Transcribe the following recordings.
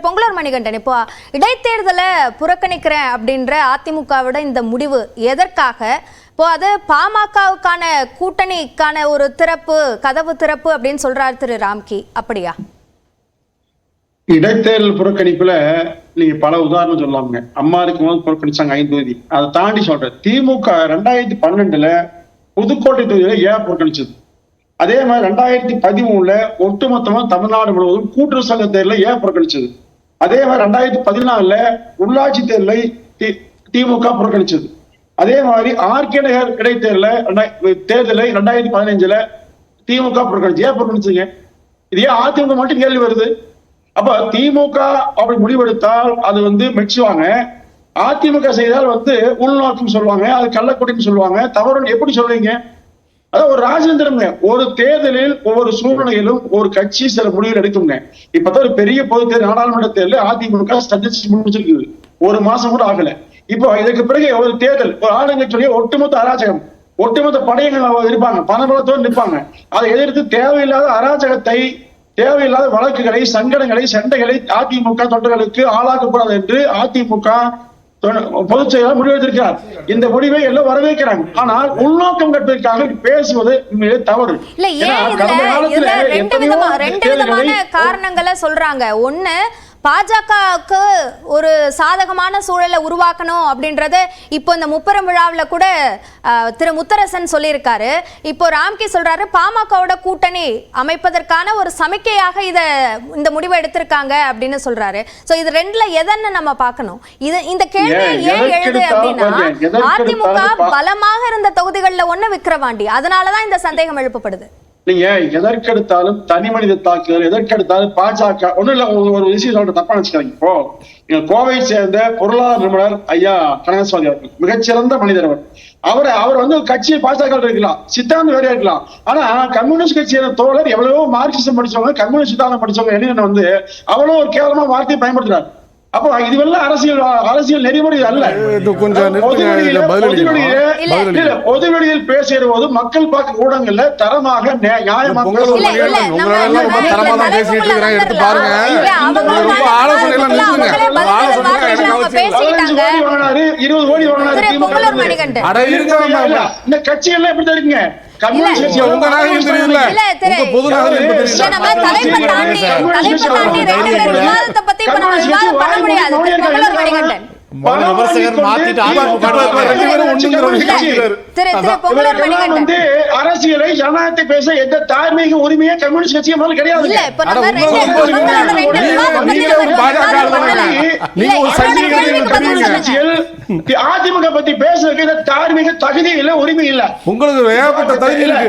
பொங்கலூர் மணிகண்டன், இப்போ இடைத்தேர்தலை புறக்கணிக்கிறேன் அப்படின்ற அதிமுகவோட இந்த முடிவு எதற்காக? இப்போ அது பாமகவுக்கான கூட்டணிக்கான ஒரு கதவு திறப்பு அப்படின்னு சொல்றாரு திரு ராம்கி, அப்படியா? இடைத்தேர்தல் புறக்கணிப்புல நீங்க பல உதாரணம் சொல்லாங்க. அம்மா இருக்கும் போது புறக்கணிச்சாங்க 5 தொகுதி. அதை தாண்டி சொல்றேன், திமுக 2012 புதுக்கோட்டை தொகுதியில ஏன் புறக்கணிச்சது? அதே மாதிரி 2013 ஒட்டுமொத்தமா தமிழ்நாடு முழுவதும் கூட்டுறவு சங்க தேர்தல ஏன் புறக்கணிச்சது? அதே மாதிரி 2014 உள்ளாட்சி தேர்தலை திமுக புறக்கணிச்சது. அதே மாதிரி ஆர்கே நகர் இடைத்தேர்தலை 2015 திமுக புறக்கணிச்சு. ஏன் புறக்கணிச்சுங்க? இது ஏன் அதிமுக மட்டும் கேள்வி வருது? அப்ப திமுக அப்படி முடிவெடுத்தால் அது மெச்சுவாங்க, அதிமுக செய்தால் உள்நோக்கம் சொல்லுவாங்க, அது கள்ளக்குடின்னு சொல்லுவாங்க. தவறு எப்படி சொல்றீங்க? அதான் ஒரு ராஜேந்திரம், ஒரு தேர்தலில் ஒவ்வொரு சூழ்நிலையிலும் ஒரு கட்சி சில முடிவுகள் எடுக்குங்க. இப்பதான் ஒரு பெரிய பொது தேர்தல், நாடாளுமன்ற தேர்தல் அதிமுக சந்திச்சு முடிச்சிருக்குது, 1 மாசம் கூட ஆகல. இப்போ இதுக்கு பிறகு ஒரு தேர்தல், ஒரு ஆளுங்கட்சியுடைய ஒட்டுமொத்த அராஜகம், ஒட்டுமொத்த படையங்கள் இருப்பாங்க, பணபலத்தோடு நிற்பாங்க. அதை எதிர்த்து தேவையில்லாத அராஜகத்தை, தேவையில்லாத வழக்குகளை, சங்கடங்களை, சண்டைகளை அதிமுக தொண்டர்களுக்கு ஆளாக்கக்கூடாது என்று அதிமுக பொதுச் செயலாளர் முடிவெடுத்திருக்கிறார். இந்த முடிவை எல்லாம் வரவேற்கிறாங்க. ஆனால் உள்நோக்கம் கட்டுவதற்காக பேசுவது தவறு. ரெண்டு விதமான காரணங்களை சொல்றாங்க. ஒண்ணு, பாஜகவுக்கு ஒரு சாதகமான சூழலை உருவாக்கணும் அப்படின்றத இப்போ இந்த முப்பெரும் விழாவில் கூட திரு முத்தரசன் சொல்லியிருக்காரு. இப்போ ராம்கி சொல்றாரு பாமகவோட கூட்டணி அமைப்பதற்கான ஒரு சமிக்கையாக இந்த முடிவை எடுத்திருக்காங்க அப்படின்னு சொல்றாரு. சோ இது ரெண்டுல எதன்னு நம்ம பார்க்கணும். இந்த கேள்வி ஏன் எழுது அப்படின்னா, அதிமுக பலமாக இருந்த தொகுதிகளில் ஒண்ணு விக்கிரவாண்டி, அதனாலதான் இந்த சந்தேகம் எழுப்பப்படுது. நீங்க எதற்கெடுத்தாலும் தனி மனித தாக்குதல், எதற்கெடுத்தாலும் பாஜக ஒண்ணும் இல்ல. ஒரு விஷயம் சொல்ற தப்பா நினைச்சுக்காதீங்க. இப்போ கோவையை சேர்ந்த பொருளாதார நிபுணர் ஐயா கனகசுவாமி அவர்கள் மிகச்சிறந்த மனிதர். அவர் கட்சியை பாஜக இருக்கலாம், சித்தாந்தம் வேறையா இருக்கலாம். ஆனா கம்யூனிஸ்ட் கட்சியோட தோழர் எவ்வளவோ மார்க்சிசம் படிச்சவங்க, கம்யூனிஸ்ட் சித்தாந்தம் படிச்சவங்க என்ன அவ்வளவு ஒரு கேவலமா வார்த்தையை பயன்படுத்துறாரு. அப்போ இதுவெல்லாம் அரசியல் நெறிமுறை அல்ல. பொதுவெளியில் பேசுகிற போது மக்கள் பார்க்க ஊடகங்கள்ல தரமாக நியாயமாக இந்த கட்சி எல்லாம் எப்படி இருக்குங்க? அரசியலை ஜனநாயகத்தை பேச எந்த தார்மீக உரிமையை கம்யூனிஸ்ட் கட்சியை முதல்ல கிடையாது. அதிமுக பத்தி பேசுறதுக்கு தார்மீக தகுதி இல்ல, உரிமை இல்ல. உங்களுக்கு ஏகப்பட்ட தகுதி இருக்கு.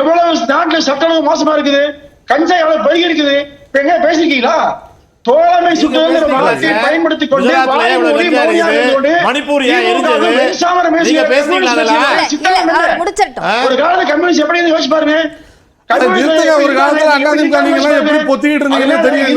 எவ்வளவு நாட்டுல சட்டம் மோசமா இருக்குது, கஞ்சா எவ்வளவு பெருகி இருக்குது, எங்க பேசிருக்கீங்களா? தோழமை சுற்றுலா பயன்படுத்திக் கொண்டு ஒரு காலத்துல கம்யூனிஸ்ட் எப்படி யோசிச்சு பாருங்க. ஒரு காலத்துல எப்படி பொத்திக்கிட்டு இருந்தீங்கன்னு தெரியும்.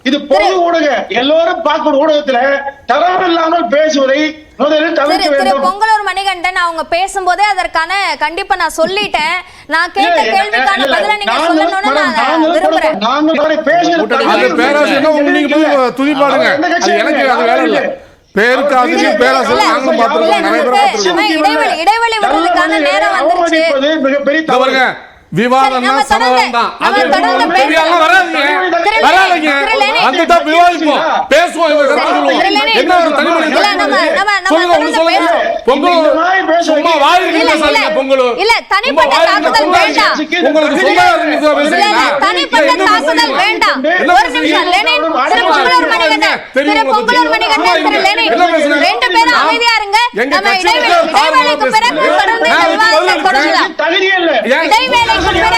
இது பொது ஊடகம், எல்லாரும் பார்க்கும் ஊடகத்துல தரம் இல்லாமல் பேசுவதை பொங்கலூர் மணிகண்டன் அவங்க பேசும்போதே அதற்கான கண்டிப்பா நான் சொல்லிட்டேன். நான் கேட்ட கேள்விக்கான பதில நீங்க சொல்லணும்னு நான் விரும்புறேன். இடைவெளி விடுறதுக்கான நேரம் வந்துருச்சு. விவாதம் சமதம் தான். அமைதியா இருங்க.